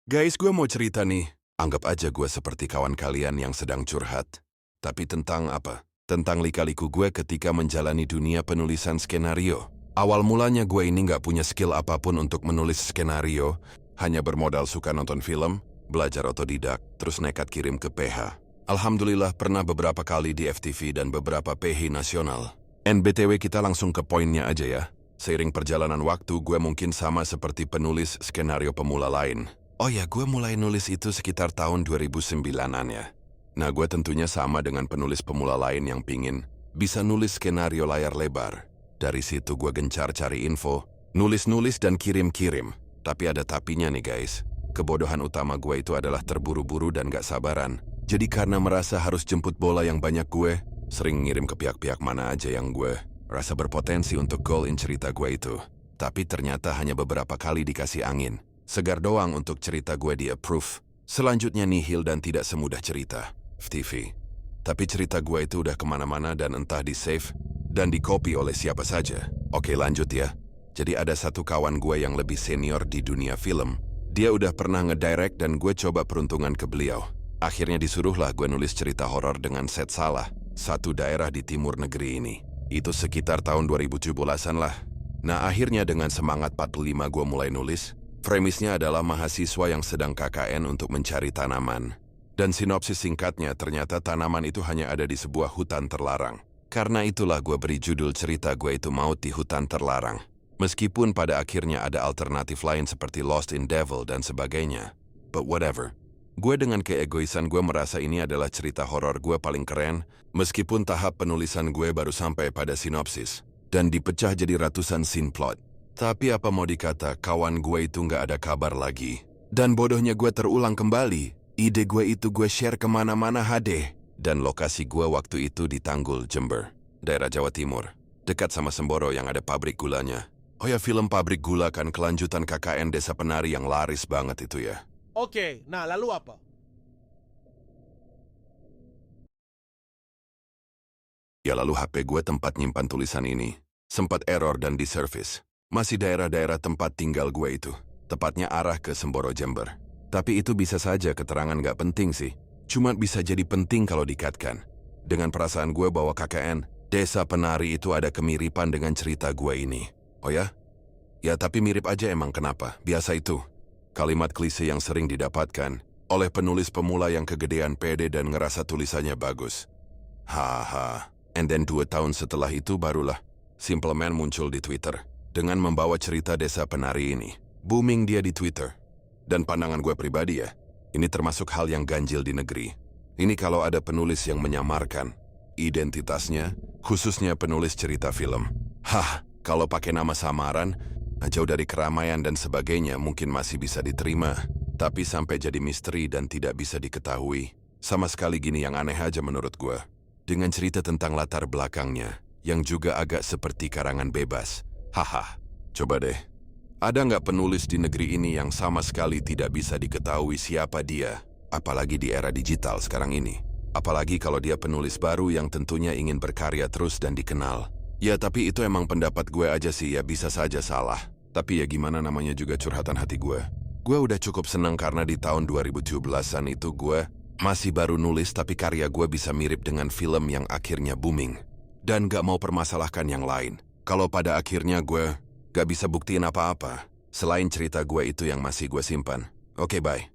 Guys, gue mau cerita nih. Anggap aja gue seperti kawan kalian yang sedang curhat. Tapi tentang apa? Tentang lika-liku gue ketika menjalani dunia penulisan skenario. Awal mulanya gue ini nggak punya skill apapun untuk menulis skenario, hanya bermodal suka nonton film, belajar otodidak, terus nekat kirim ke PH. Alhamdulillah pernah beberapa kali di FTV dan beberapa PH nasional. NBTW kita langsung ke poinnya aja ya. Seiring perjalanan waktu, gue mungkin sama seperti penulis skenario pemula lain. Oh ya, gue mulai nulis itu sekitar tahun 2009-an ya. Nah, gue tentunya sama dengan penulis pemula lain yang pingin bisa nulis skenario layar lebar. Dari situ gue gencar cari info, nulis-nulis dan kirim-kirim. Tapi ada tapinya nih guys. Kebodohan utama gue itu adalah terburu-buru dan gak sabaran. Jadi karena merasa harus jemput bola yang banyak, gue sering ngirim ke pihak-pihak mana aja yang gue rasa berpotensi untuk goal-in cerita gue itu. Tapi ternyata hanya beberapa kali dikasih angin. Segar doang untuk cerita gue di-approve. Selanjutnya nihil dan tidak semudah cerita FTV. Tapi cerita gue itu udah kemana-mana dan entah di-save dan di-copy oleh siapa saja. Oke, lanjut ya. Jadi ada satu kawan gue yang lebih senior di dunia film. Dia udah pernah ngedirect dan gue coba peruntungan ke beliau. Akhirnya disuruhlah gue nulis cerita horor dengan set salah. Satu daerah di timur negeri ini. Itu sekitar tahun 2017-an lah. Nah, akhirnya dengan semangat 45 gue mulai nulis. Premisnya adalah mahasiswa yang sedang KKN untuk mencari tanaman. Dan sinopsis singkatnya ternyata tanaman itu hanya ada di sebuah hutan terlarang. Karena itulah gue beri judul cerita gue itu Maut di Hutan Terlarang. Meskipun pada akhirnya ada alternatif lain seperti Lost in Devil dan sebagainya. But whatever. Gue dengan keegoisan gue merasa ini adalah cerita horor gue paling keren, meskipun tahap penulisan gue baru sampai pada sinopsis. Dan dipecah jadi ratusan scene plot. Tapi apa mau dikata, kawan gue itu nggak ada kabar lagi. Dan bodohnya gue terulang kembali. Ide gue itu gue share kemana-mana HD. Dan lokasi gue waktu itu di Tanggul, Jember, daerah Jawa Timur. Dekat sama Semboro yang ada pabrik gulanya. Oh ya, film Pabrik Gula kan kelanjutan KKN Desa Penari yang laris banget itu ya. Oke, nah lalu apa? Ya lalu HP gue tempat nyimpan tulisan ini sempat error dan di-service. Masih daerah-daerah tempat tinggal gue itu. Tepatnya arah ke Semboro, Jember. Tapi itu bisa saja keterangan nggak penting sih. Cuma bisa jadi penting kalau dikatkan. Dengan perasaan gue bahwa KKN Desa Penari itu ada kemiripan dengan cerita gue ini. Oh ya? Ya tapi mirip aja emang kenapa? Biasa itu. Kalimat klise yang sering didapatkan oleh penulis pemula yang kegedean pede dan ngerasa tulisannya bagus. Haha. And then 2 tahun setelah itu barulah Simple Man muncul di Twitter. Dengan membawa cerita Desa Penari ini. Booming dia di Twitter. Dan pandangan gue pribadi ya, ini termasuk hal yang ganjil di negeri. Ini kalau ada penulis yang menyamarkan identitasnya, khususnya penulis cerita film. Kalau pakai nama samaran, jauh dari keramaian dan sebagainya mungkin masih bisa diterima. Tapi sampai jadi misteri dan tidak bisa diketahui. Sama sekali gini yang aneh aja menurut gue. Dengan cerita tentang latar belakangnya, yang juga agak seperti karangan bebas. Coba deh. Ada nggak penulis di negeri ini yang sama sekali tidak bisa diketahui siapa dia? Apalagi di era digital sekarang ini. Apalagi kalau dia penulis baru yang tentunya ingin berkarya terus dan dikenal. Ya tapi itu emang pendapat gue aja sih, ya bisa saja salah. Tapi ya gimana, namanya juga curhatan hati gue. Gue udah cukup senang karena di tahun 2017-an itu gue masih baru nulis tapi karya gue bisa mirip dengan film yang akhirnya booming. Dan gak mau permasalahkan yang lain. Kalau pada akhirnya gue gak bisa buktiin apa-apa, selain cerita gue itu yang masih gue simpan. Oke, bye.